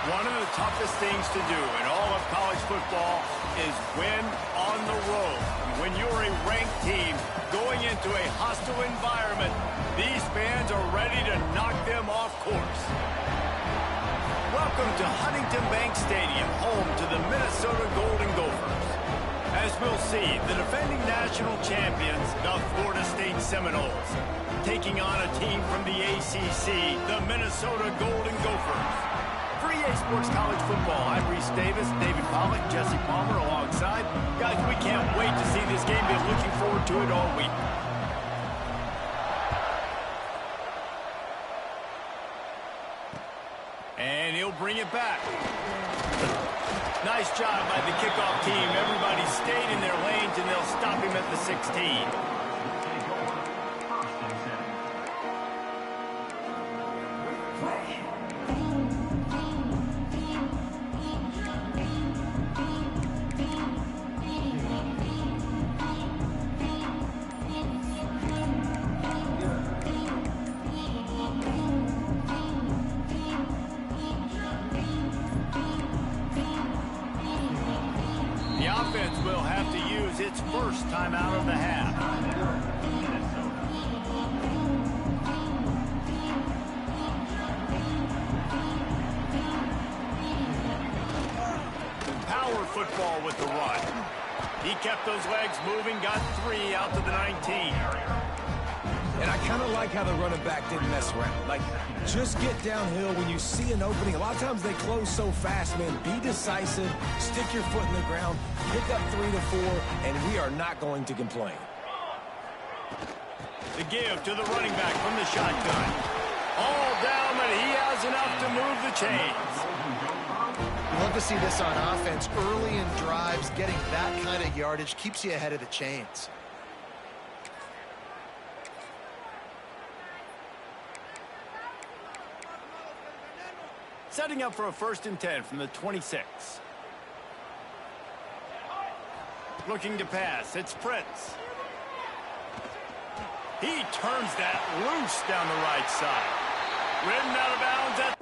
One of the toughest things to do in all of college football is win on the road. When you're a ranked team going into a hostile environment, these fans are ready to knock them off course. Welcome to Huntington Bank Stadium, home to the Minnesota Golden Gophers. As we'll see, the defending national champions, the Florida State Seminoles, taking on a team from the ACC, the Minnesota Golden Gophers. For EA Sports College Football, I'm Reese Davis, David Pollack, Jesse Palmer alongside. Guys, we can't wait to see this game. Been looking forward to it all week. And he'll bring it back. Nice job by the kickoff team. Everybody stayed in their lanes, and they'll stop him at the 16. The offense will have to use its first time out of the half. Power football with the run. He kept those legs moving, got 3 out to the 19. And I kind of like how the running back didn't mess around. Like, just get downhill when you see an opening. A lot of times they close so fast, man. Be decisive, stick your foot in the ground, pick up 3 to 4, and we are not going to complain. The give to the running back from the shotgun. All down, but he has enough to move the chains. Love to see this on offense. Early in drives, getting that kind of yardage keeps you ahead of the chains. Setting up for a 1st and 10 from the 26. Looking to pass. It's Prince. He turns that loose down the right side. Ridden out of bounds at...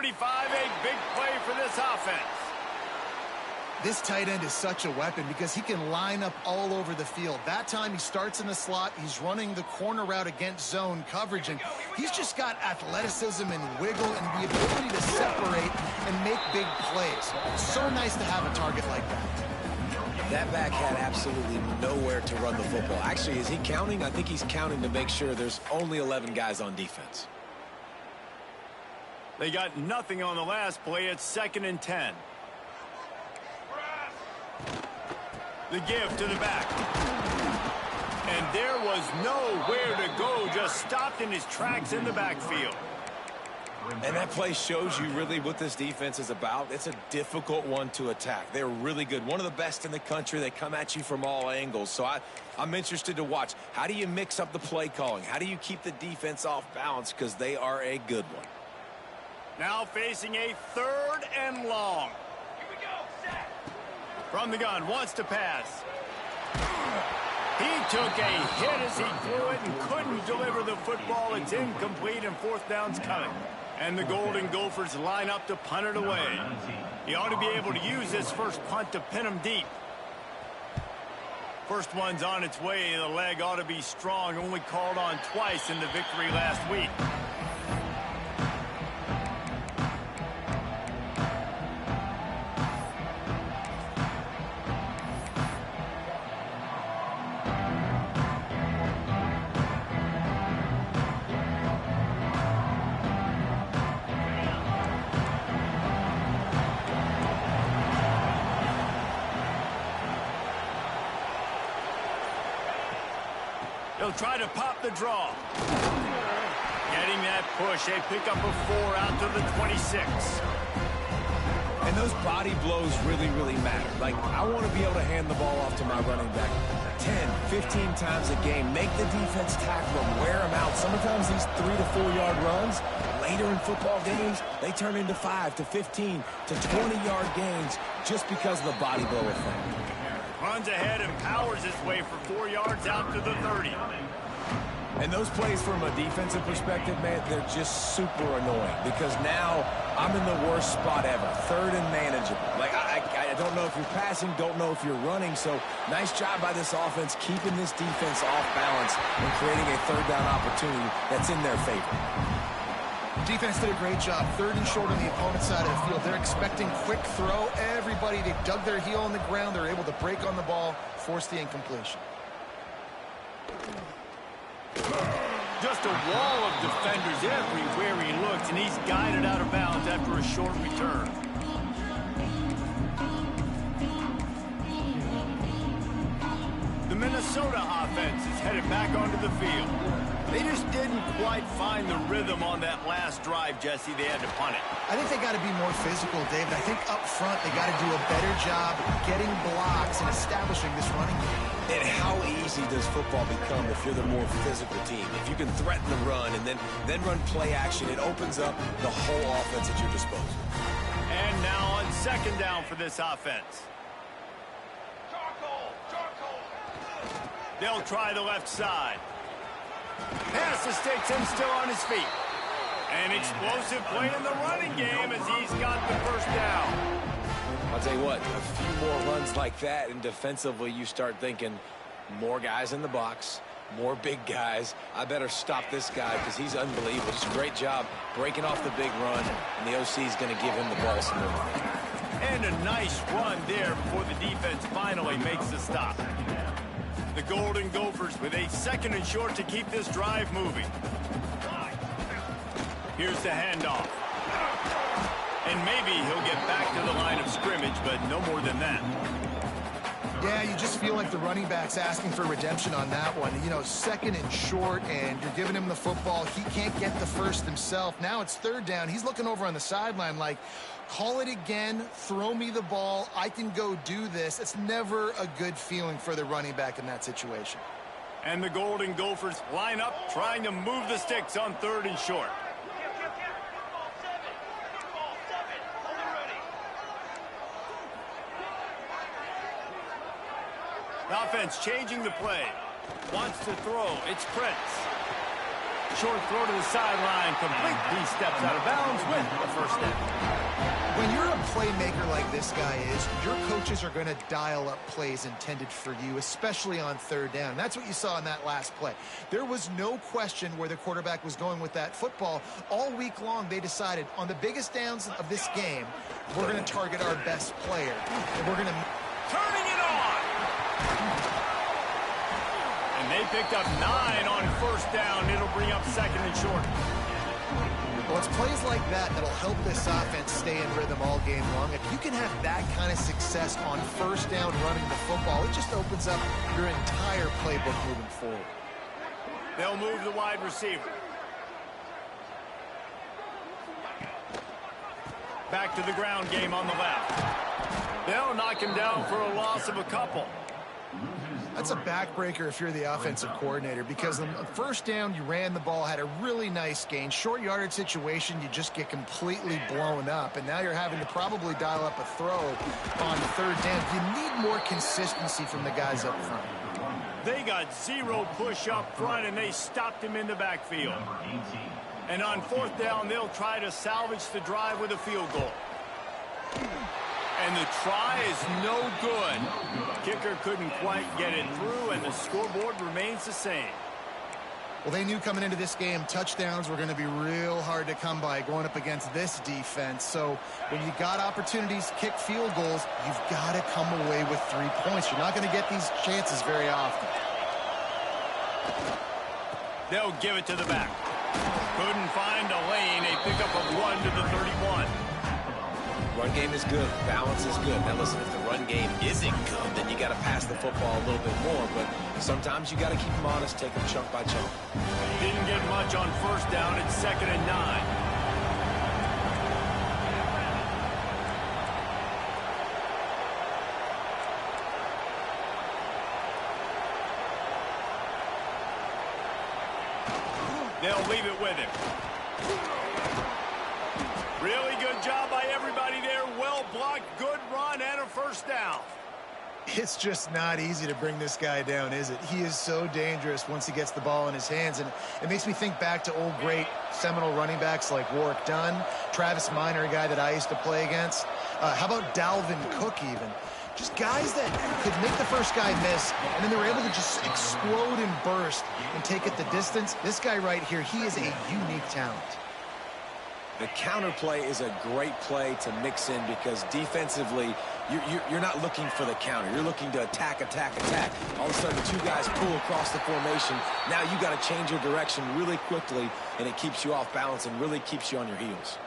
A big play for this offense. This tight end is such a weapon because he can line up all over the field. That time he starts in the slot. He's running the corner route against zone coverage, and he's just got athleticism and wiggle and the ability to separate and make big plays. So nice to have a target like that. That back had absolutely nowhere to run the football. Actually, is he counting? I think he's counting to make sure there's only 11 guys on defense. They got nothing on the last play. It's 2nd and 10. The give to the back. And there was nowhere to go. Just stopped in his tracks in the backfield. And that play shows you really what this defense is about. It's a difficult one to attack. They're really good. One of the best in the country. They come at you from all angles. So I'm interested to watch. How do you mix up the play calling? How do you keep the defense off balance? Because they are a good one. Now facing a 3rd and long. Here we go, set. From the gun, wants to pass. He took a hit as he threw it and couldn't deliver the football. It's incomplete and 4th down's coming. And the Golden Gophers line up to punt it away. He ought to be able to use this first punt to pin him deep. First one's on its way. The leg ought to be strong. Only called on twice in the victory last week. He'll try to pop the draw. Getting that push, a pickup of 4 out to the 26. And those body blows really, really matter. Like, I want to be able to hand the ball off to my running back 10, 15 times a game. Make the defense tackle them, wear them out. Sometimes these 3 to 4 yard runs, later in football games, they turn into 5 to 15 to 20-yard gains just because of the body blow effect. Runs ahead and powers his way for 4 yards out to the 30. And those plays from a defensive perspective, man, they're just super annoying because now I'm in the worst spot ever, third and manageable. Like, I don't know if you're passing, don't know if you're running, so nice job by this offense keeping this defense off balance and creating a third down opportunity that's in their favor. Defense did a great job. Third and short on the opponent's side of the field. They're expecting quick throw. Everybody, they dug their heel on the ground. They're able to break on the ball, force the incompletion. Just a wall of defenders everywhere he looks, and he's guided out of bounds after a short return. The Minnesota offense is headed back onto the field. They just didn't quite find the rhythm on that last drive, Jesse. They had to punt it. I think they got to be more physical, David. I think up front they got to do a better job getting blocks and establishing this running game. And how easy does football become if you're the more physical team? If you can threaten the run and then run play action, it opens up the whole offense at your disposal. And now on second down for this offense. They'll try the left side. Pass the sticks him still on his feet. An explosive play in the running game as he's got the first down. I'll tell you what, a few more runs like that, and defensively you start thinking more guys in the box, more big guys. I better stop this guy because he's unbelievable. Just a great job breaking off the big run, and the OC is going to give him the ball some more. And a nice run there before the defense finally makes the stop. The Golden Gophers with a second and short to keep this drive moving. Here's the handoff. And maybe he'll get back to the line of scrimmage, but no more than that. Yeah, you just feel like the running back's asking for redemption on that one. You know, second and short, and you're giving him the football. He can't get the first himself. Now it's third down. He's looking over on the sideline like, call it again, throw me the ball, I can go do this. It's never a good feeling for the running back in that situation. And the Golden Gophers line up, trying to move the sticks on third and short. The offense changing the play. Wants to throw. It's Prince. Short throw to the sideline. Complete. He steps out of bounds with the first down. When you're a playmaker like this guy is, your coaches are going to dial up plays intended for you, especially on third down. That's what you saw in that last play. There was no question where the quarterback was going with that football. All week long, they decided on the biggest downs of this game, we're going to target our best player. And we're going to... Turning it on! And they picked up 9 on first down. It'll bring up second and short. Well, it's plays like that that'll help this offense stay in rhythm all game long. If you can have that kind of success on first down running the football, it just opens up your entire playbook moving forward. They'll move the wide receiver. Back to the ground game on the left. They'll knock him down for a loss of a couple. That's a backbreaker if you're the offensive coordinator, because on first down, you ran the ball, had a really nice gain. Short yardage situation, you just get completely blown up, and now you're having to probably dial up a throw on third down. You need more consistency from the guys up front. They got 0 push up front, and they stopped him in the backfield. And on fourth down, they'll try to salvage the drive with a field goal. And the try is no good. Kicker couldn't quite get it through, and the scoreboard remains the same. Well, they knew coming into this game, touchdowns were going to be real hard to come by going up against this defense. So when you got opportunities to kick field goals, you've got to come away with 3 points. You're not going to get these chances very often. They'll give it to the back. Couldn't find a lane. A pickup of 1 to the 31. Run game is good. Balance is good. Now, listen, if the run game isn't good, then you got to pass the football a little bit more. But sometimes you got to keep them honest, take them chunk by chunk. Didn't get much on first down. It's 2nd and 9. They'll leave it with him. Really good job by everybody there. Well blocked, good run, and a first down. It's just not easy to bring this guy down, is it? He is so dangerous once he gets the ball in his hands, and it makes me think back to old great Seminole running backs like Warwick Dunn, Travis Minor, a guy that I used to play against. How about Dalvin Cook even? Just guys that could make the first guy miss, and then they were able to just explode and burst and take it the distance. This guy right here, he is a unique talent. The counter play is a great play to mix in because defensively, you're not looking for the counter. You're looking to attack, attack, attack. All of a sudden, 2 guys pull across the formation. Now you got to change your direction really quickly, and it keeps you off balance and really keeps you on your heels.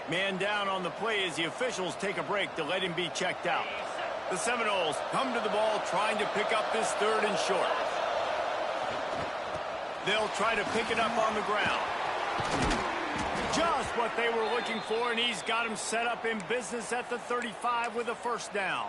Man down on the play as the officials take a break to let him be checked out. The Seminoles come to the ball trying to pick up this 3rd and short. They'll try to pick it up on the ground. Just what they were looking for, and he's got him set up in business at the 35 with a first down.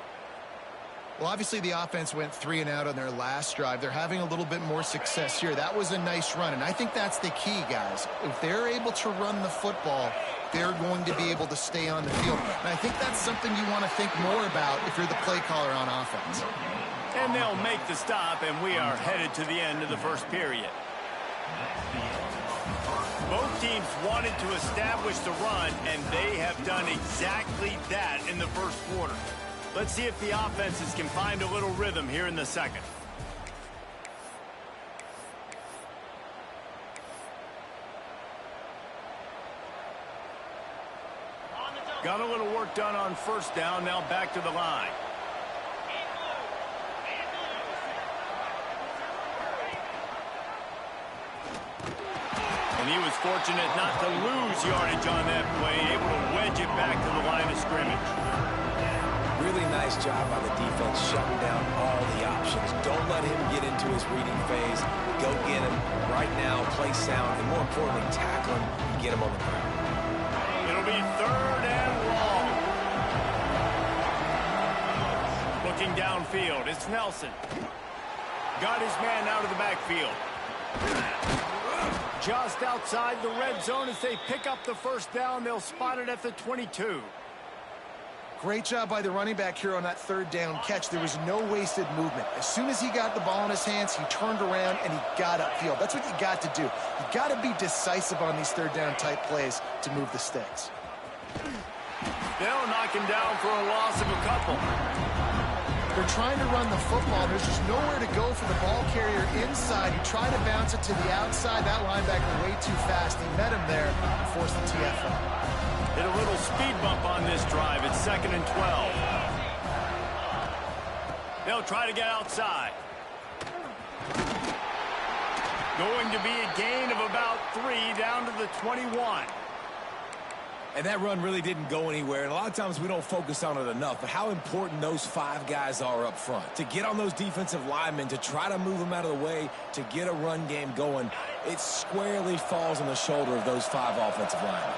Well, obviously the offense went 3 and out on their last drive. They're having a little bit more success here. That was a nice run, and I think that's the key, guys. If they're able to run the football, they're going to be able to stay on the field. And I think that's something you want to think more about if you're the play caller on offense. And they'll make the stop, and we are headed to the end of the first period. Both teams wanted to establish the run, and they have done exactly that in the first quarter. Let's see if the offenses can find a little rhythm here in the second. Got a little work done on first down, now back to the line. And he was fortunate not to lose yardage on that play, able to wedge it back to the line of scrimmage. Really nice job by the defense shutting down all the options. Don't let him get into his reading phase. Go get him right now, play sound, and more importantly, tackle him and get him on the ground. It'll be 3rd and long. Looking downfield, it's Nelson. Got his man out of the backfield. Just outside the red zone as they pick up the first down. They'll spot it at the 22. Great job by the running back here on that 3rd down catch. There was no wasted movement. As soon as he got the ball in his hands, he turned around and he got upfield. That's what you got to do. You got to be decisive on these 3rd down type plays to move the sticks. They'll knock him down for a loss of a couple. They're trying to run the football. There's just nowhere to go for the ball carrier inside. He tried to bounce it to the outside. That linebacker way too fast. He met him there and forced the TFL. Hit a little speed bump on this drive. It's 2nd and 12. They'll try to get outside. Going to be a gain of about 3 down to the 21. And that run really didn't go anywhere. And a lot of times we don't focus on it enough. But how important those 5 guys are up front. To get on those defensive linemen, to try to move them out of the way, to get a run game going, it squarely falls on the shoulder of those 5 offensive linemen.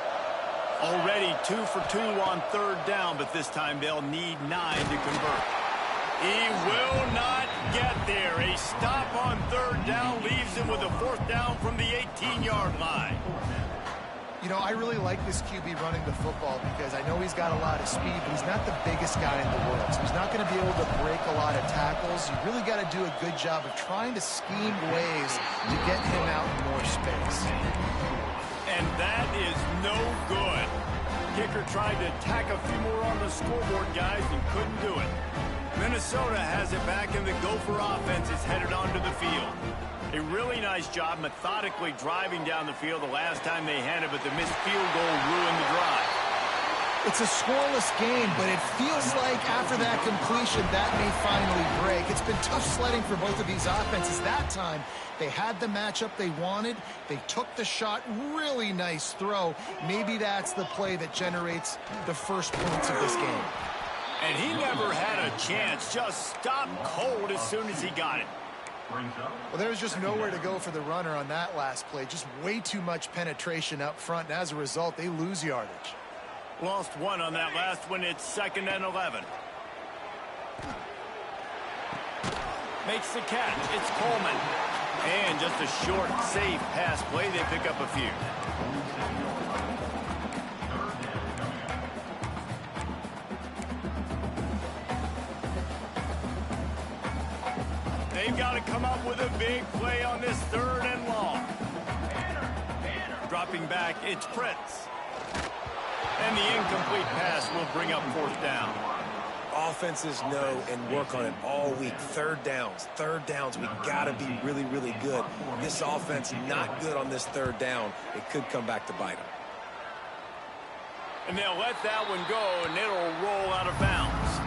Already 2 for 2 on 3rd down, but this time they'll need 9 to convert. He will not get there. A stop on 3rd down leaves him with a 4th down from the 18-yard line. You know, I really like this QB running the football because I know he's got a lot of speed, but he's not the biggest guy in the world. So he's not going to be able to break a lot of tackles. You really got to do a good job of trying to scheme ways to get him out in more space. And that is no good. Kicker tried to tack a few more on the scoreboard, guys, and couldn't do it. Minnesota has it back, and the Gopher offense is headed onto the field. A really nice job methodically driving down the field the last time they had it, but the missed field goal ruined the drive. It's a scoreless game, but it feels like after that completion, that may finally break. It's been tough sledding for both of these offenses. That time, they had the matchup they wanted. They took the shot. Really nice throw. Maybe that's the play that generates the first points of this game. And he never had a chance. Just stopped cold as soon as he got it. Well, there was just nowhere to go for the runner on that last play. Just way too much penetration up front. And as a result, they lose yardage. Lost one on that last one. It's 2nd and 11. Makes the catch. It's Coleman. And just a short, safe pass play. They pick up a few. They've got to come up with a big play on this 3rd and long. Dropping back, it's Prince. And the incomplete pass will bring up 4th down. Offenses know and work on it all week. Third downs. We got to be really, really good. This offense not good on this 3rd down. It could come back to bite them. And they'll let that one go, and it'll roll out of bounds.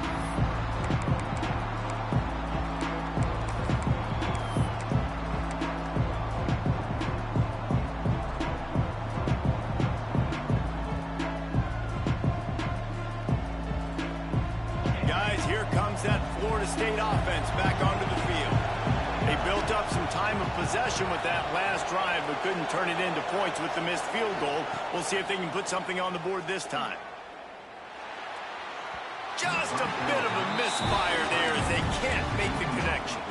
That Florida State offense back onto the field. They built up some time of possession with that last drive, but couldn't turn it into points with the missed field goal. We'll see if they can put something on the board this time. Just a bit of a misfire there as they can't make the connection.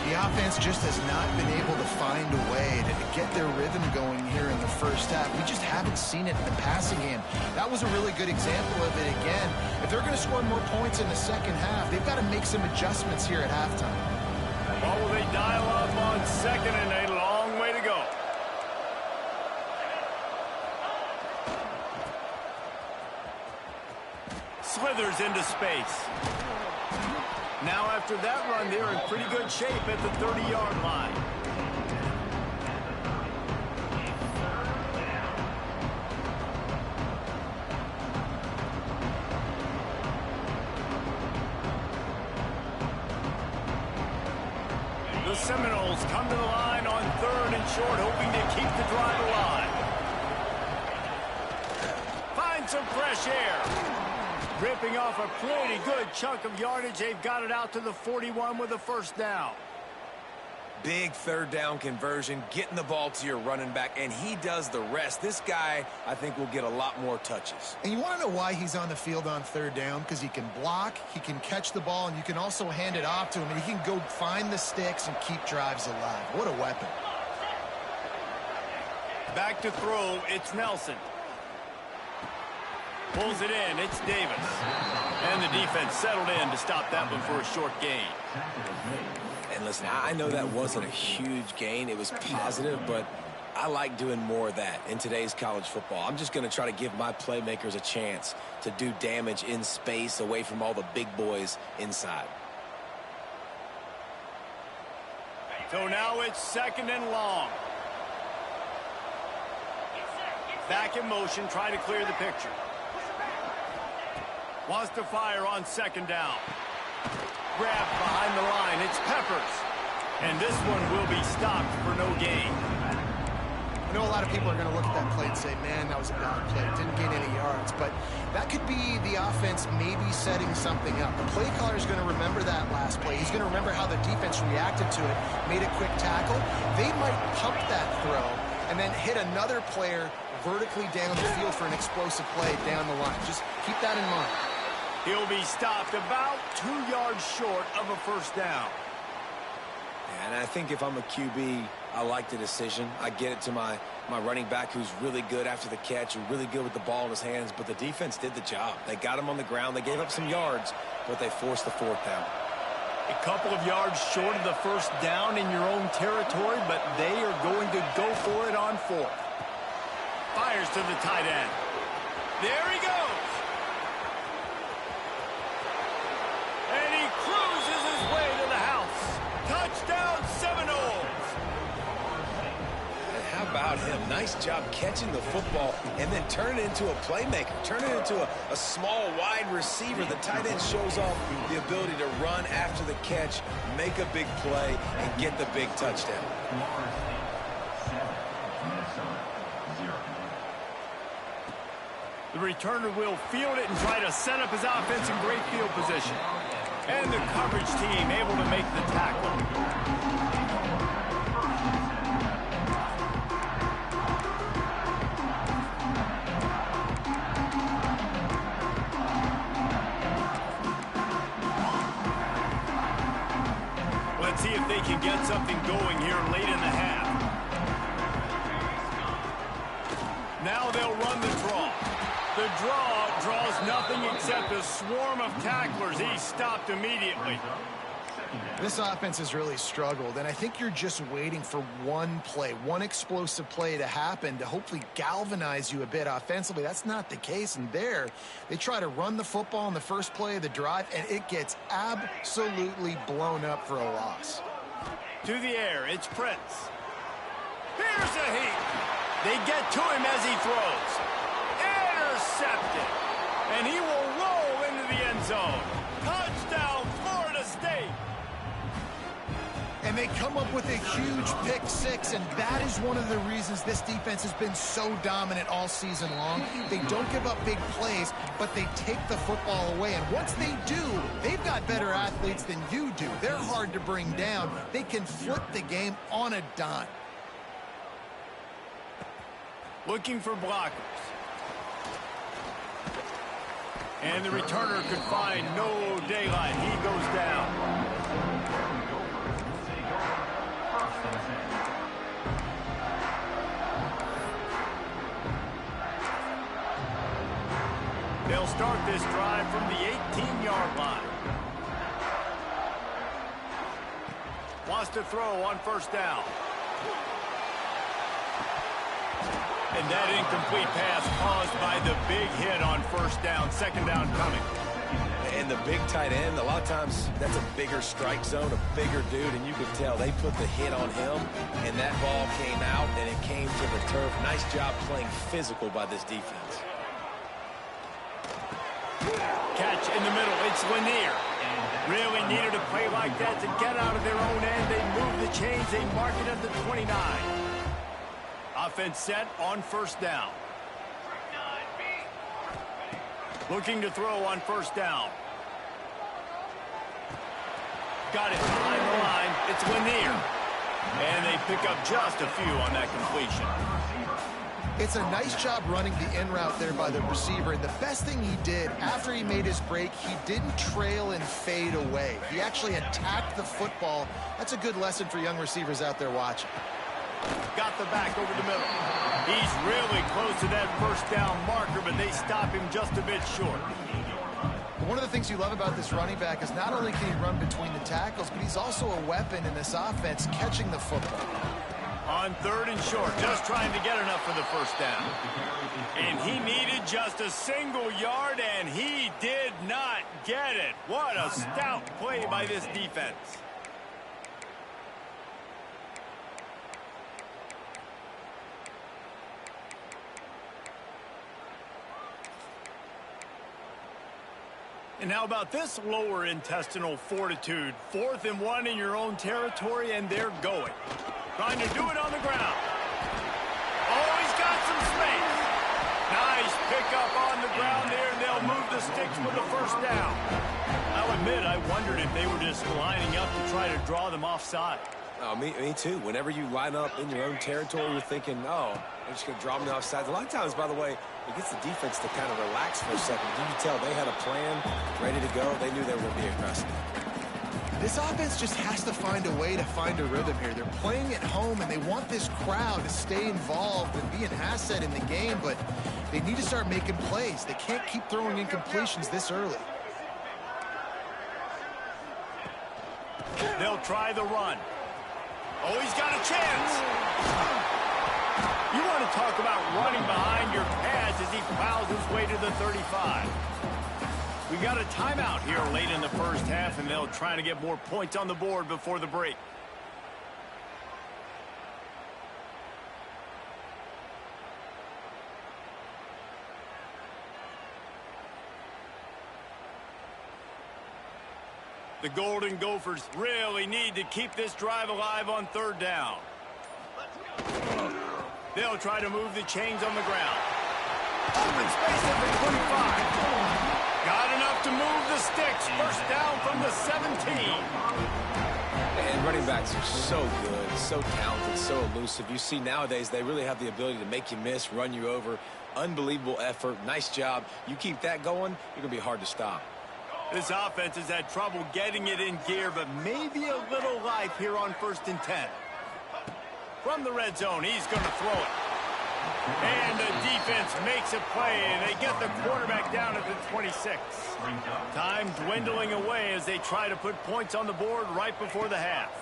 The offense just has not been able to find a way to get their rhythm going here in the first half. We just haven't seen it in the passing game. That was a really good example of it again. If they're going to score more points in the second half, they've got to make some adjustments here at halftime. What will they dial up on 2nd and a long way to go? Slithers into space. Now after that run, they're in pretty good shape at the 30-yard line. The Seminoles come to the line on 3rd and short, hoping to keep the drive alive. Find some fresh air. Ripping off a pretty good chunk of yardage. They've got it out to the 41 with a 1st down. Big 3rd down conversion, getting the ball to your running back, and he does the rest. This guy, I think, will get a lot more touches. And you want to know why he's on the field on 3rd down? Because he can block, he can catch the ball, and you can also hand it off to him, and he can go find the sticks and keep drives alive. What a weapon. Back to throw, it's Nelson. Pulls it in, it's Davis. And the defense settled in to stop that one for a short gain. And listen, I know that wasn't a huge gain. It was positive, but I like doing more of that in today's college football. I'm just going to try to give my playmakers a chance to do damage in space away from all the big boys inside. So now it's 2nd and long. Back in motion, try to clear the picture. Wants to fire on 2nd down. Grabbed behind the line. It's Peppers. And this one will be stopped for no gain. I know a lot of people are going to look at that play and say, man, that was a bad play. Didn't gain any yards. But that could be the offense maybe setting something up. The play caller is going to remember that last play. He's going to remember how the defense reacted to it, made a quick tackle. They might pump that throw and then hit another player vertically down the field for an explosive play down the line. Just keep that in mind. He'll be stopped about 2 yards short of a 1st down. And I think if I'm a QB, I like the decision. I get it to my running back who's really good after the catch, really good with the ball in his hands, but the defense did the job. They got him on the ground. They gave up some yards, but they forced the 4th down. A couple of yards short of the 1st down in your own territory, but they are going to go for it on 4th. Fires to the tight end. There he goes. And he cruises his way to the house. Touchdown, Seminoles. about him. Nice job catching the football and then turn it into a playmaker. Turn it into a small, wide receiver. The tight end shows off the ability to run after the catch, make a big play, and get the big touchdown. The returner will field it and try to set up his offense in great field position. And the coverage team able to make the tackle. Let's see if they can get something going here late in the half. Now they'll run the draw. The draw draws nothing except a swarm of tacklers. He's stopped immediately. This offense has really struggled, and I think you're just waiting for one play, one explosive play to happen to hopefully galvanize you a bit offensively. That's not the case, and there they try to run the football in the first play of the drive, and it gets absolutely blown up for a loss. To the air, it's Prince. Here's a heat. They get to him as he throws. Intercepted. And he will roll into the end zone. Touchdown, Florida State. And they come up with a huge pick six, and that is one of the reasons this defense has been so dominant all season long. They don't give up big plays, but they take the football away. And once they do, they've got better athletes than you do. They're hard to bring down. They can flip the game on a dime. Looking for blockers. And the returner could find no daylight. He goes down. They'll start this drive from the 18-yard line. Wants to throw on first down. And that incomplete pass caused by the big hit on first down. Second down coming. And the big tight end, a lot of times that's a bigger strike zone, a bigger dude, and you could tell they put the hit on him, and that ball came out, and it came to the turf. Nice job playing physical by this defense. Catch in the middle. It's Lanier. Really needed a play like that to get out of their own end. They move the chains. They mark it at the 29. Offense set on first down. Looking to throw on first down. Got it behind the line. It's Lanier. And they pick up just a few on that completion. It's a nice job running the in route there by the receiver. And the best thing he did after he made his break, he didn't trail and fade away. He actually attacked the football. That's a good lesson for young receivers out there watching. Got the back over the middle. He's really close to that first down marker, but they stop him just a bit short. One of the things you love about this running back is not only can he run between the tackles, but he's also a weapon in this offense catching the football. On third and short, just trying to get enough for the first down. And he needed just a single yard, and he did not get it. What a stout play by this defense. And how about this lower intestinal fortitude? 4th and 1 in your own territory, and they're going. Trying to do it on the ground. Oh, he's got some space. Nice pickup on the ground there, and they'll move the sticks for the first down. I'll admit, I wondered if they were just lining up to try to draw them offside. Oh, me too. Whenever you line up in your own territory, you're thinking, oh, they're just going to draw them offside. A lot of times, by the way, it gets the defense to kind of relax for a second. You can tell they had a plan ready to go. They knew they were going to be aggressive. This offense just has to find a way to find a rhythm here. They're playing at home, and they want this crowd to stay involved and be an asset in the game, but they need to start making plays. They can't keep throwing incompletions this early. They'll try the run. Oh, he's got a chance. You want to talk about running behind your pads as he plows his way to the 35. We got a timeout here late in the first half, and they'll try to get more points on the board before the break. The Golden Gophers really need to keep this drive alive on third down. They'll try to move the chains on the ground. Open space at the 25. Got enough to move the sticks. First down from the 17. And running backs are so good, so talented, so elusive. You see nowadays they really have the ability to make you miss, run you over. Unbelievable effort. Nice job. You keep that going, you're going to be hard to stop. This offense has had trouble getting it in gear, but maybe a little life here on 1st and 10. From the red zone, he's going to throw it. And the defense makes a play, and they get the quarterback down at the 26. Time dwindling away as they try to put points on the board right before the half.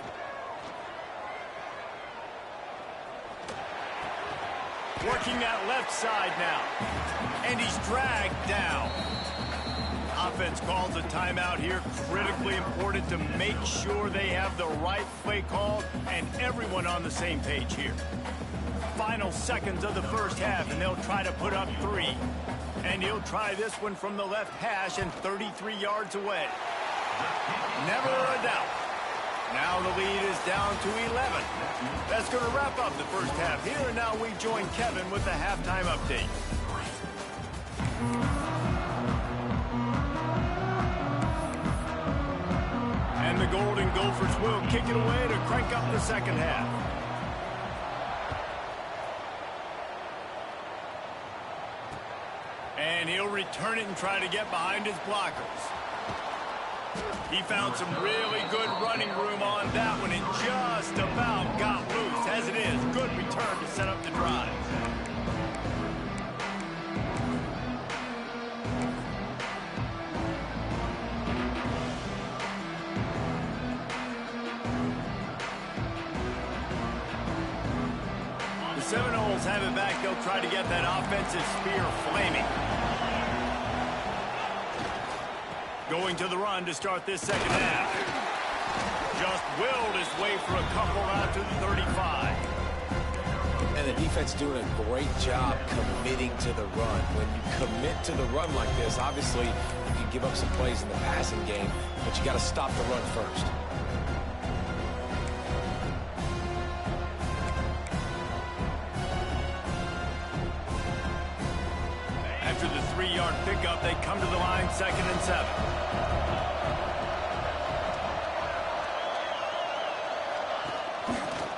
Working that left side now. And he's dragged down. Offense calls a timeout here. Critically important to make sure they have the right play call and everyone on the same page here. Final seconds of the first half, and they'll try to put up 3. And he'll try this one from the left hash and 33 yards away. Never a doubt. Now the lead is down to 11. That's going to wrap up the first half here, and now we join Kevin with the halftime update. And the Golden Gophers will kick it away to crank up the second half. And he'll return it and try to get behind his blockers. He found some really good running room on that one and just about got loose. As it is, good return to set up the drive. The Seminoles have it back. They'll try to get that offensive spear flaming. Going to the run to start this second half. Just willed his way for a couple out to the 35. And the defense doing a great job committing to the run. When you commit to the run like this, obviously you can give up some plays in the passing game, but you got to stop the run first. After the 3-yard pickup, they come to the line, 2nd and 7.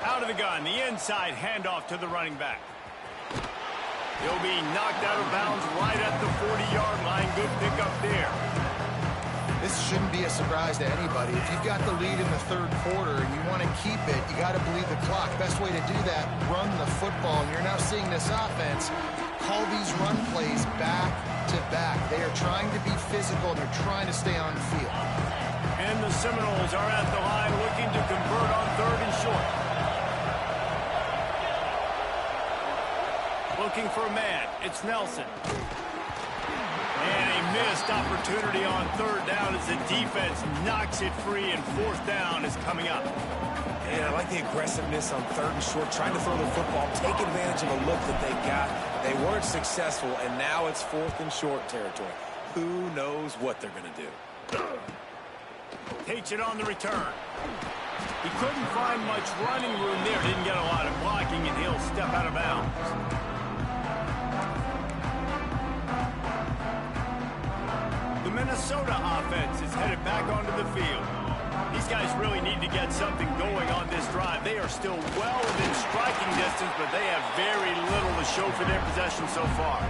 Out of the gun, the inside handoff to the running back. He'll be knocked out of bounds right at the 40-yard line. Good pickup there. This shouldn't be a surprise to anybody. If you've got the lead in the 3rd quarter and you want to keep it, you got to bleed the clock. Best way to do that, run the football. And you're now seeing this offense call these run plays back to back. They are trying to be physical, and they're trying to stay on the field. And the Seminoles are at the line looking to convert on 3rd and short. Looking for a man. It's Nelson. And a missed opportunity on 3rd down as the defense knocks it free, and 4th down is coming up. And I like the aggressiveness on 3rd and short, trying to throw the football, take advantage of a look that they got. They weren't successful, and now it's 4th and short territory. Who knows what they're going to do? Takes it on the return. He couldn't find much running room there. Didn't get a lot of blocking, and he'll step out of bounds. The Minnesota offense is headed back onto the field. These guys really need to get something going on this drive. They are still well within striking distance, but they have very little to show for their possession so far.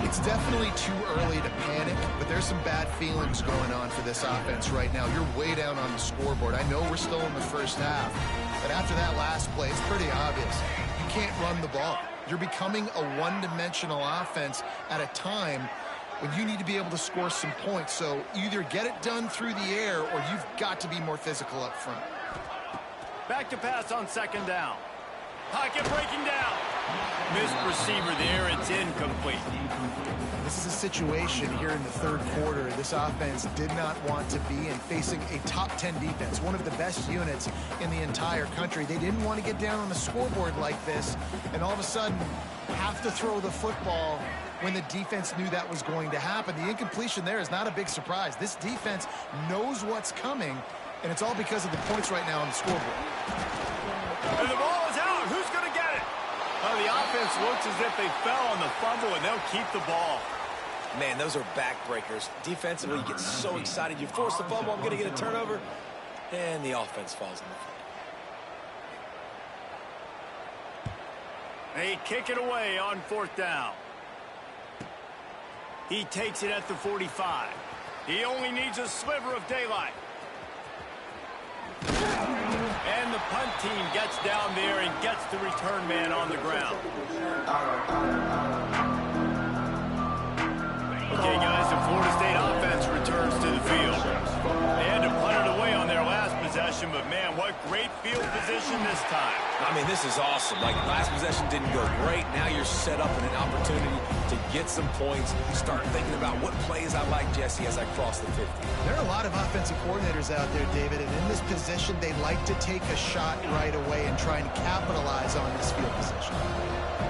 It's definitely too early to panic, but there's some bad feelings going on for this offense right now. You're way down on the scoreboard. I know we're still in the first half, but after that last play, it's pretty obvious. You can't run the ball. You're becoming a one-dimensional offense at a time when you need to be able to score some points. So either get it done through the air, or you've got to be more physical up front. Back to pass on 2nd down. Pocket breaking down. Missed receiver there. It's incomplete. This is a situation here in the 3rd quarter this offense did not want to be in, facing a top 10 defense, one of the best units in the entire country. They didn't want to get down on the scoreboard like this and all of a sudden have to throw the football when the defense knew that was going to happen. The incompletion there is not a big surprise. This defense knows what's coming, and it's all because of the points right now on the scoreboard. And the ball is out. Who's going to get it? The offense looks as if they fell on the fumble, and they'll keep the ball. Man, those are backbreakers. Defensively, you get so excited. You force the fumble, I'm going to get a turnover, and the offense falls on the field. They kick it away on 4th down. He takes it at the 45. He only needs a sliver of daylight. And the punt team gets down there and gets the return man on the ground. Okay, guys, the Florida State offense returns to the field. They had to punt it away on their last possession, but, man, what great field position this time. I mean, this is awesome. Like, last possession didn't go great. Now you're set up in an opportunity to get some points. Start thinking about what plays I like, Jesse, as I cross the 50. There are a lot of offensive coordinators out there, David, and in this position, they like to take a shot right away and try and capitalize on this field position.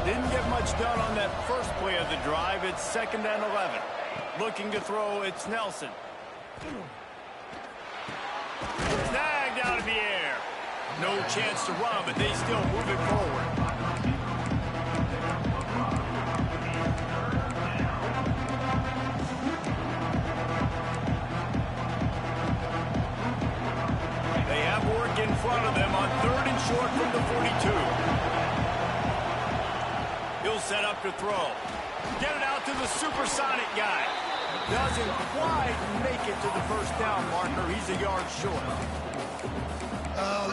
Didn't get much done on that first play of the drive. It's 2nd and 11. Looking to throw, it's Nelson. Snagged out of the air. No chance to run, but they still move it forward. They have work in front of them on 3rd and short from the 42. He'll set up to throw. Get it out to the supersonic guy. Doesn't quite make it to the first down marker. He's a yard short.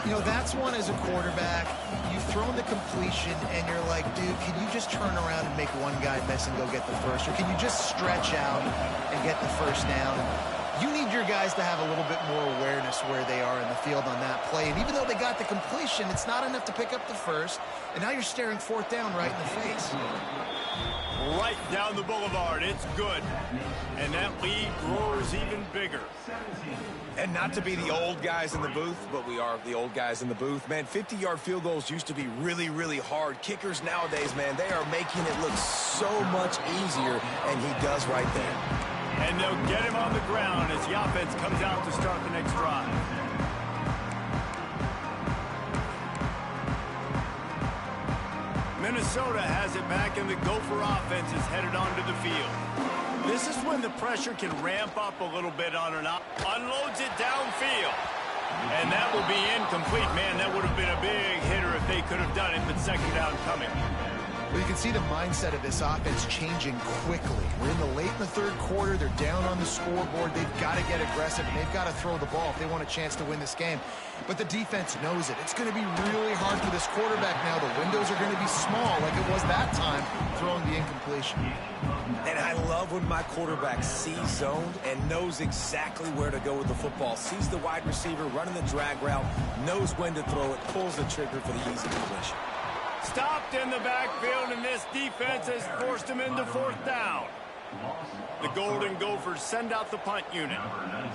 You know, that's one as a quarterback. You've thrown the completion, and you're like, dude, can you just turn around and make one guy miss and go get the first? Or can you just stretch out and get the first down? You need your guys to have a little bit more awareness where they are in the field on that play. And even though they got the completion, it's not enough to pick up the first. And now you're staring 4th down right in the face. Right down the boulevard. It's good. And that lead grows even bigger. And not to be the old guys in the booth, but we are the old guys in the booth. Man, 50-yard field goals used to be really, really hard. Kickers nowadays, man, they are making it look so much easier, and he does right there. And they'll get him on the ground as the offense comes out to start the next drive. Minnesota has it back, and the Gopher offense is headed onto the field. This is when the pressure can ramp up a little bit on an unloads it downfield. And that will be incomplete. Man, that would have been a big hitter if they could have done it, but 2nd down coming. Well, you can see the mindset of this offense changing quickly. We're in the late in the 3rd quarter. They're down on the scoreboard. They've got to get aggressive, and they've got to throw the ball if they want a chance to win this game. But the defense knows it. It's going to be really hard for this quarterback now. The windows are going to be small like it was that time throwing the incompletion. And I love when my quarterback sees zoned and knows exactly where to go with the football. Sees the wide receiver running the drag route, knows when to throw it, pulls the trigger for the easy completion. Stopped in the backfield, and this defense has forced him into 4th down. The Golden Gophers send out the punt unit.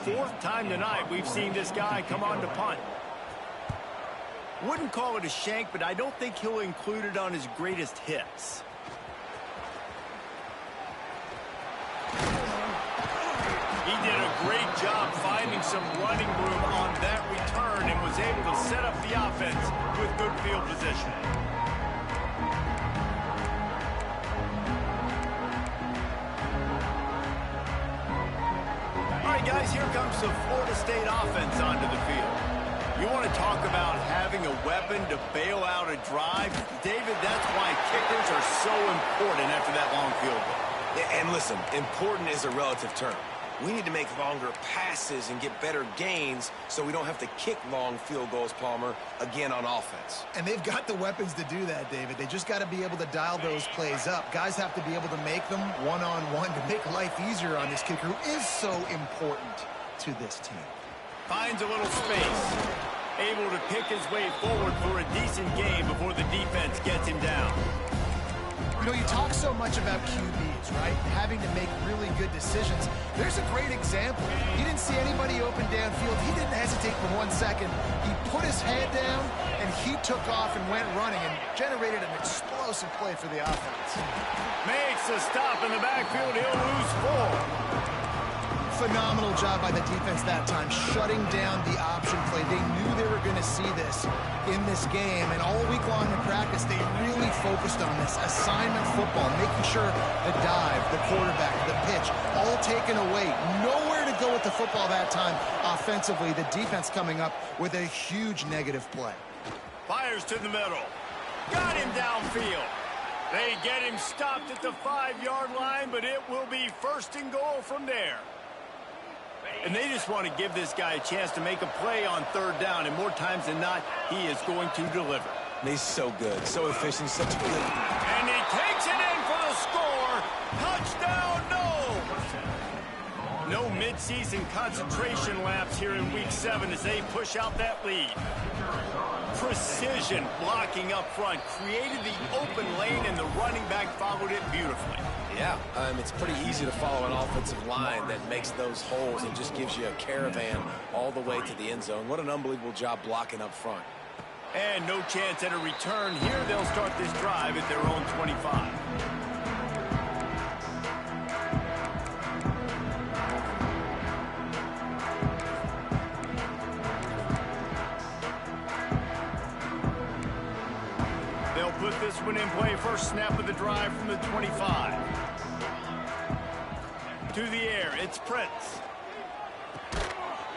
4th time tonight we've seen this guy come on to punt. Wouldn't call it a shank, but I don't think he'll include it on his greatest hits. He did a great job finding some running room on that return and was able to set up the offense with good field position. All right, guys, here comes the Florida State offense onto the field. You want to talk about having a weapon to bail out a drive? David, that's why kickers are so important after that long field goal. And listen, important is a relative term. We need to make longer passes and get better gains so we don't have to kick long field goals, Palmer, again on offense. And they've got the weapons to do that, David. They just got to be able to dial those plays up. Guys have to be able to make them one-on-one to make life easier on this kicker, who is so important to this team. Finds a little space. Able to pick his way forward for a decent game before the defense gets him down. You know, you talk so much about QBs, right? Having to make really good decisions. There's a great example. He didn't see anybody open downfield. He didn't hesitate for 1 second. He put his head down, and he took off and went running and generated an explosive play for the offense. Makes a stop in the backfield. He'll lose 4. Phenomenal job by the defense that time, shutting down the option play. They knew they were going to see this in this game, and all week long in practice, they really focused on this assignment football, making sure the dive, the quarterback, the pitch, all taken away. Nowhere to go with the football that time offensively. The defense coming up with a huge negative play. Fires to the middle. Got him downfield. They get him stopped at the 5-yard line, but it will be 1st and goal from there. And they just want to give this guy a chance to make a play on 3rd down, and more times than not, he is going to deliver. He's so good, so efficient, such a good. And he takes it in for the score. Touchdown, no! No mid-season concentration laps here in Week 7 as they push out that lead. Precision blocking up front, created the open lane, and the running back followed it beautifully. Yeah, it's pretty easy to follow an offensive line that makes those holes and just gives you a caravan all the way to the end zone. What an unbelievable job blocking up front. And no chance at a return here. They'll start this drive at their own 25. They'll put this one in play. First snap of the drive from the 25. To the air, it's Prince.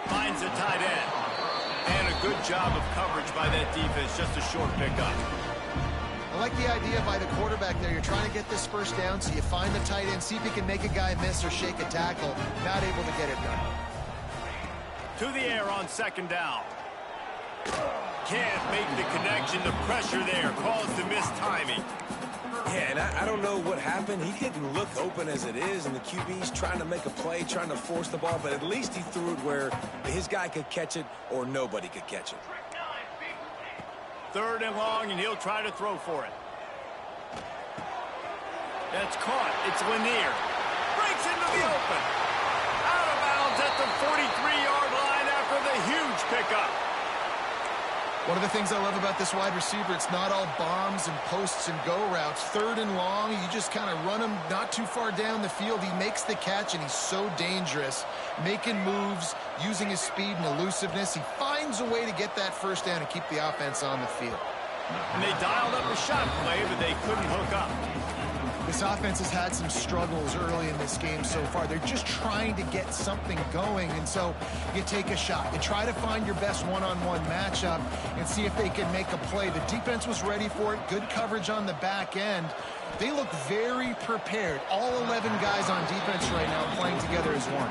Finds a tight end. And a good job of coverage by that defense. Just a short pickup. I like the idea by the quarterback there. You're trying to get this 1st down, so you find the tight end, see if he can make a guy miss or shake a tackle. Not able to get it done. To the air on 2nd down. Can't make the connection. The pressure there caused the missed timing. Yeah, and I don't know what happened. He didn't look open as it is, and the QB's trying to make a play, trying to force the ball, but at least he threw it where his guy could catch it or nobody could catch it. 3rd and long, and he'll try to throw for it. That's caught. It's Lanier. Breaks into the open. Out of bounds at the 43-yard line after the huge pickup. One of the things I love about this wide receiver, it's not all bombs and posts and go routes. 3rd and long, you just kind of run him not too far down the field. He makes the catch, and he's so dangerous, making moves, using his speed and elusiveness. He finds a way to get that 1st down and keep the offense on the field. And they dialed up a shot play, but they couldn't hook up. This offense has had some struggles early in this game so far. They're just trying to get something going, and so you take a shot. You try to find your best one-on-one matchup and see if they can make a play. The defense was ready for it. Good coverage on the back end. They look very prepared. All 11 guys on defense right now playing together as one.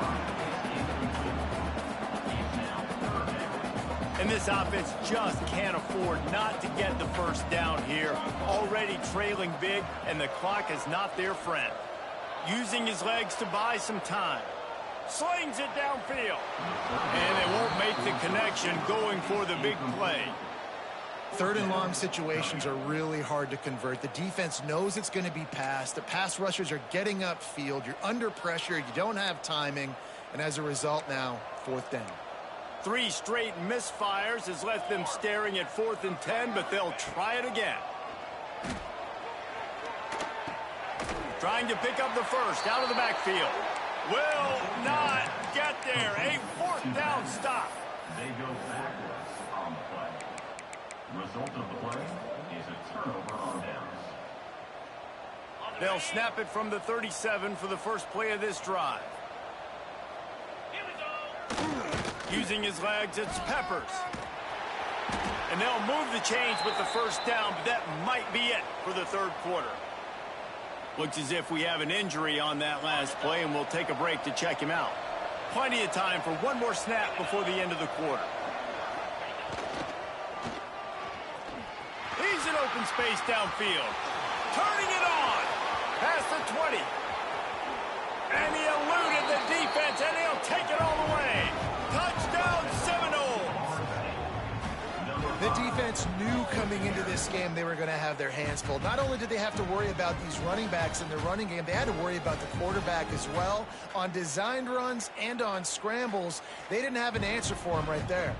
And this offense just can't afford not to get the 1st down here. Already trailing big, and the clock is not their friend. Using his legs to buy some time. Slings it downfield. And they won't make the connection going for the big play. 3rd and long situations are really hard to convert. The defense knows it's going to be passed. The pass rushers are getting upfield. You're under pressure. You don't have timing. And as a result now, 4th down. 3 straight misfires has left them staring at 4th and 10, but they'll try it again. Trying to pick up the 1st out of the backfield. Will not get there. A 4th down stop. They go backwards on the play. Result of the play is a turnover on downs. They'll snap it from the 37 for the first play of this drive. Using his legs, it's Peppers. And they'll move the chains with the 1st down, but that might be it for the 3rd quarter. Looks as if we have an injury on that last play, and we'll take a break to check him out. Plenty of time for one more snap before the end of the quarter. He's in open space downfield. Turning it on. Past the 20. And he eluded the defense, and he'll take it all the way. Touchdown Seminoles. The defense knew coming into this game they were going to have their hands full. Not only did they have to worry about these running backs in their running game, they had to worry about the quarterback as well. On designed runs and on scrambles, they didn't have an answer for him right there.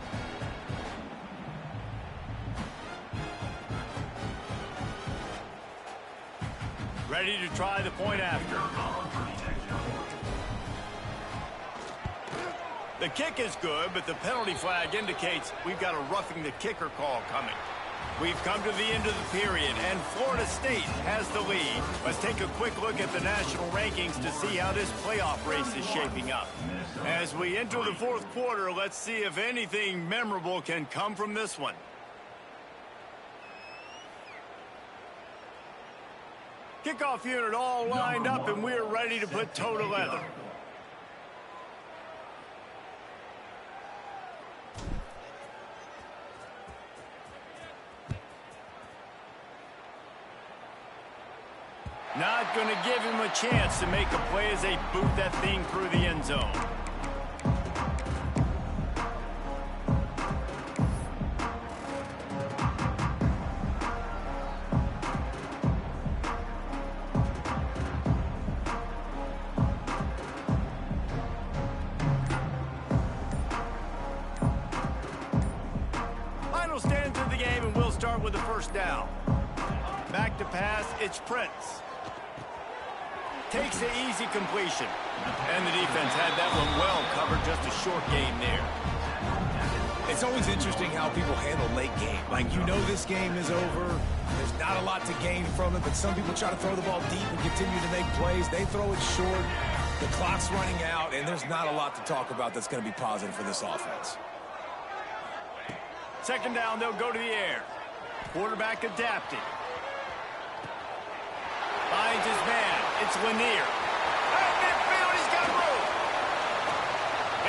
Ready to try the point after. The kick is good, but the penalty flag indicates we've got a roughing the kicker call coming. We've come to the end of the period, and Florida State has the lead. Let's take a quick look at the national rankings to see how this playoff race is shaping up. As we enter the fourth quarter, let's see if anything memorable can come from this one. Kickoff unit all lined up, and we're ready to put toe to leather. Not going to give him a chance to make a play as they boot that thing through the end zone. Final stands of the game, and we'll start with the first down. Back to pass, it's Prince. Takes the easy completion. And the defense had that one well covered, just a short gain there. It's always interesting how people handle late game. Like, you know this game is over. There's not a lot to gain from it, but some people try to throw the ball deep and continue to make plays. They throw it short. The clock's running out, and there's not a lot to talk about that's going to be positive for this offense. Second down, they'll go to the air. Quarterback adapting. Finds his man. It's Lanier. At midfield, he's got room.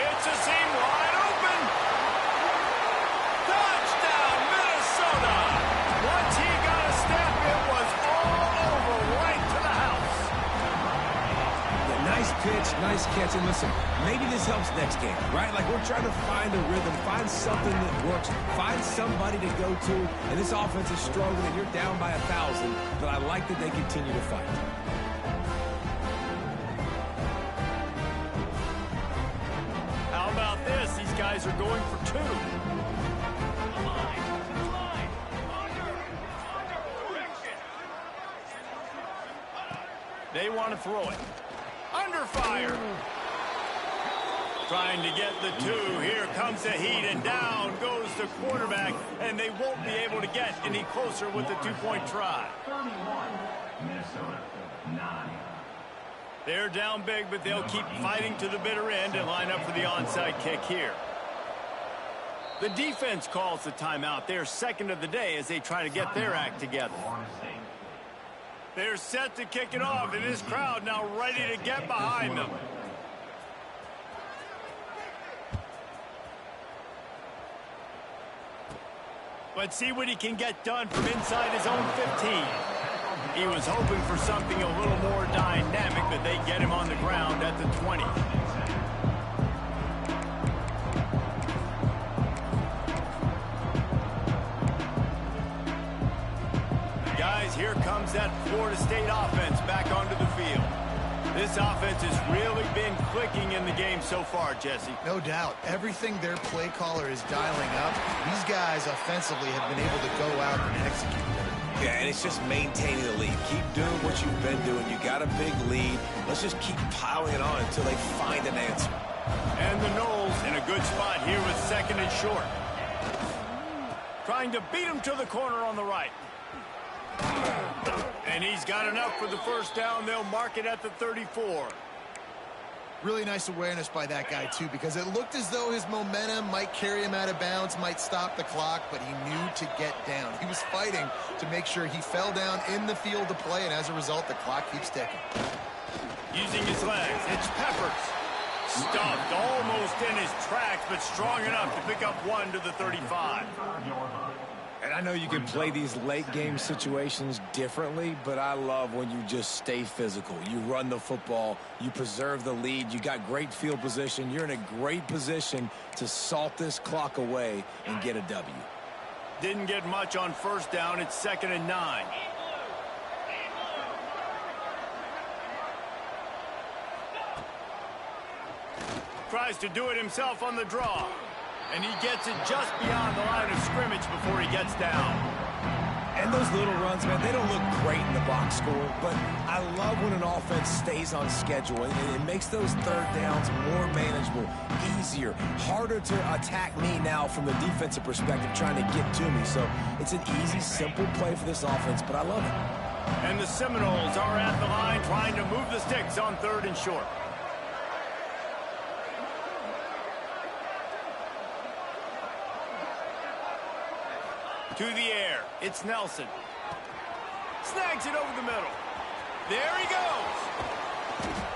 It's a seam wide open. Touchdown, Minnesota. Once he got a step, it was all over, right to the house. Yeah, nice pitch, nice catch. And listen, maybe this helps next game, right? Like, we're trying to find a rhythm, find something that works, find somebody to go to. And this offense is struggling, and you're down by 1,000. But I like that they continue to fight. How about this? These guys are going for two. They want to throw it. Under fire. Trying to get the two. Here comes the heat, and down goes the quarterback, and they won't be able to get any closer with the two-point try. 31, Minnesota, 9. They're down big, but they'll keep fighting to the bitter end and line up for the onside kick here. The defense calls the timeout. They're second of the day as they try to get their act together. They're set to kick it off, and this crowd now ready to get behind them. Let's see what he can get done from inside his own 15. He was hoping for something a little more dynamic, but they get him on the ground at the 20. Guys, here comes that Florida State offense back onto the field. This offense has really been clicking in the game so far, Jesse. No doubt. Everything their play caller is dialing up, these guys offensively have been able to go out and execute. Yeah, and it's just maintaining the lead. Keep doing what you've been doing. You got a big lead. Let's just keep piling it on until they find an answer. And the Knowles in a good spot here with second and short. Trying to beat him to the corner on the right. And he's got enough for the first down. They'll mark it at the 34. Really nice awareness by that guy, too, because it looked as though his momentum might carry him out of bounds, might stop the clock, but he knew to get down. He was fighting to make sure he fell down in the field to play, and as a result, the clock keeps ticking. Using his legs, it's Peppers. Stuffed almost in his tracks, but strong enough to pick up one to the 35. And I know you can play these late game situations differently, but I love when you just stay physical. You run the football, you preserve the lead, you got great field position, you're in a great position to salt this clock away and get a W. didn't get much on first down. It's 2nd and 9. Tries to do it himself on the draw. And he gets it just beyond the line of scrimmage before he gets down. And those little runs, man, they don't look great in the box score, but I love when an offense stays on schedule, and it makes those third downs more manageable, easier, harder to attack me now from the defensive perspective trying to get to me. So it's an easy, simple play for this offense, but I love it. And the Seminoles are at the line trying to move the sticks on 3rd and short. To the air, it's Nelson. Snags it over the middle. There he goes.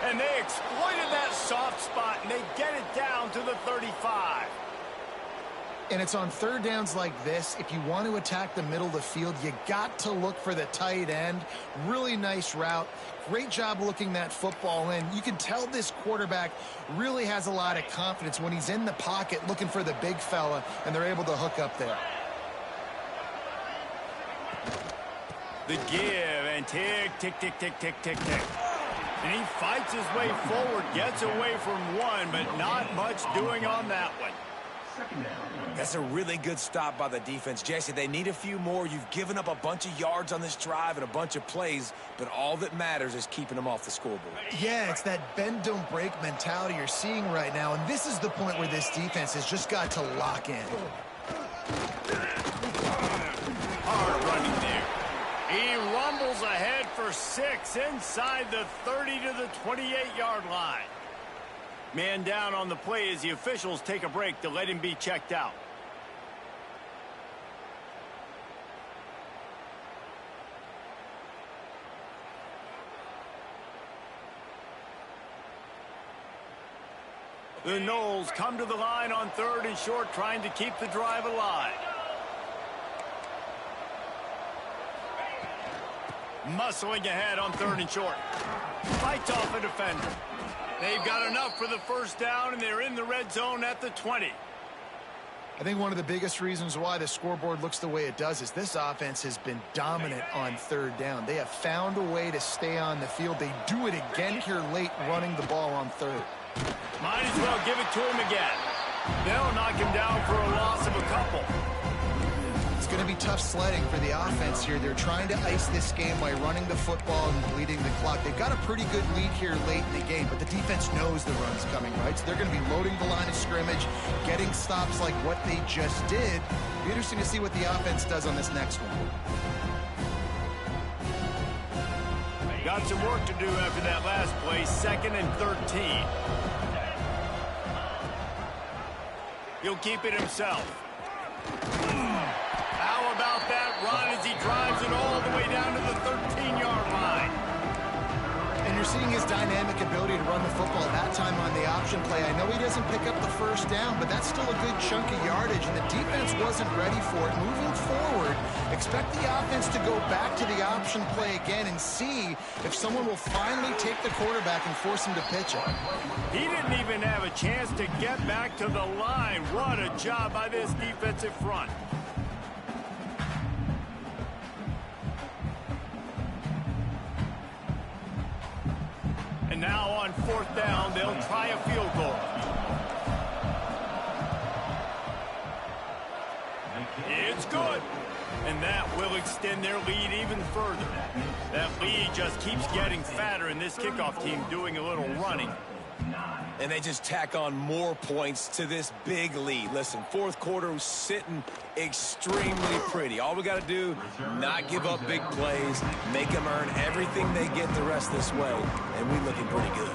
And they exploited that soft spot, and they get it down to the 35. And it's on 3rd downs like this. If you want to attack the middle of the field, you got to look for the tight end. Really nice route. Great job looking that football in. You can tell this quarterback really has a lot of confidence when he's in the pocket looking for the big fella, and they're able to hook up there. The give and tick, tick, tick, tick, tick, tick, tick. And he fights his way forward, gets away from one, but not much doing on that one. That's a really good stop by the defense. Jesse, they need a few more. You've given up a bunch of yards on this drive and a bunch of plays, but all that matters is keeping them off the scoreboard. Yeah, it's that bend, don't break mentality you're seeing right now, and this is the point where this defense has just got to lock in. Hard running there. He rumbles ahead for 6 inside the 30 to the 28-yard line. Man down on the play as the officials take a break to let him be checked out. The Noles come to the line on 3rd and short, trying to keep the drive alive. Muscling ahead on 3rd and short. Fights off a defender. They've got enough for the first down, and they're in the red zone at the 20. I think one of the biggest reasons why the scoreboard looks the way it does is this offense has been dominant on 3rd down. They have found a way to stay on the field. They do it again here late, running the ball on 3rd. Might as well give it to him again. They'll knock him down for a loss of a couple. It's going to be tough sledding for the offense here. They're trying to ice this game by running the football and bleeding the clock. They've got a pretty good lead here late in the game, but the defense knows the run's coming, right? So they're going to be loading the line of scrimmage, getting stops like what they just did. It'll be interesting to see what the offense does on this next one. Got some work to do after that last play, 2nd and 13. He'll keep it himself. How about that run as he drives it all the way down to the 13-yard line? And you're seeing his dynamic ability to run the football at that time on the option play. I know he doesn't pick up the first down, but that's still a good chunk of yardage, and the defense wasn't ready for it. Moving forward, expect the offense to go back to the option play again and see if someone will finally take the quarterback and force him to pitch it. He didn't even have a chance to get back to the line. What a job by this defensive front. And now on 4th down, they'll try a field goal. It's good. And that will extend their lead even further. That lead just keeps getting fatter, and this kickoff team doing a little running. And they just tack on more points to this big lead. Listen, 4th quarter was sitting extremely pretty. All we got to do, not give up big plays, make them earn everything they get the rest this way, and we're looking pretty good.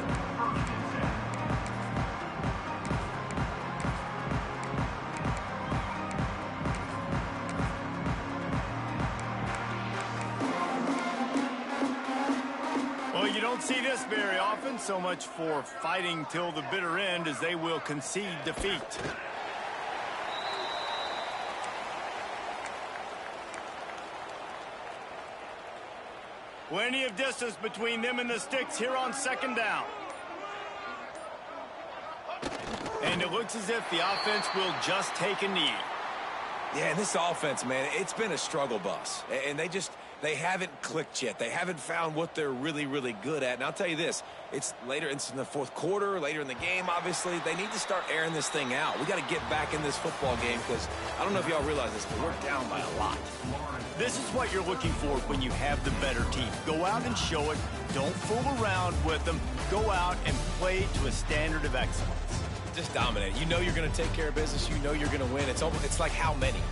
Well, you don't see this very often. So much for fighting till the bitter end, as they will concede defeat. Plenty of distance between them and the sticks here on 2nd down. And it looks as if the offense will just take a knee. Yeah, and this offense, man, it's been a struggle bus. And they haven't clicked yet. They haven't found what they're really, really good at. And I'll tell you this, it's in the fourth quarter, later in the game, obviously. They need to start airing this thing out. We got to get back in this football game because I don't know if y'all realize this, but we're down by a lot. This is what you're looking for when you have the better team. Go out and show it. Don't fool around with them. Go out and play to a standard of excellence. Just dominate. You know you're going to take care of business. You know you're going to win. It's like how many?